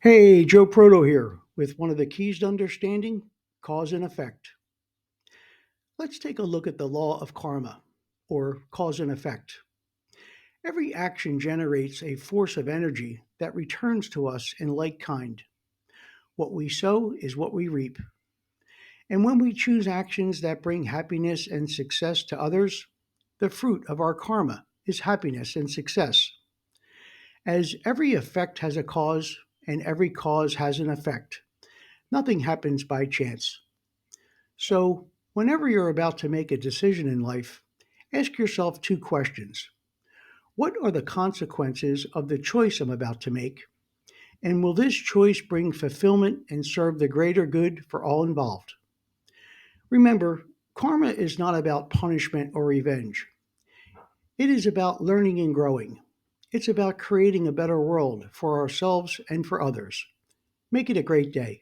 Hey, Joe Proto here with one of the keys to understanding cause and effect. Let's take a look at the law of karma, or cause and effect. Every action generates a force of energy that returns to us in like kind. What we sow is what we reap. And when we choose actions that bring happiness and success to others, the fruit of our karma is happiness and success. As every effect has a cause and every cause has an effect, nothing happens by chance. So, whenever you're about to make a decision in life, ask yourself two questions. What are the consequences of the choice I'm about to make? And will this choice bring fulfillment and serve the greater good for all involved? Remember, karma is not about punishment or revenge. It is about learning and growing. It's about creating a better world for ourselves and for others. Make it a great day.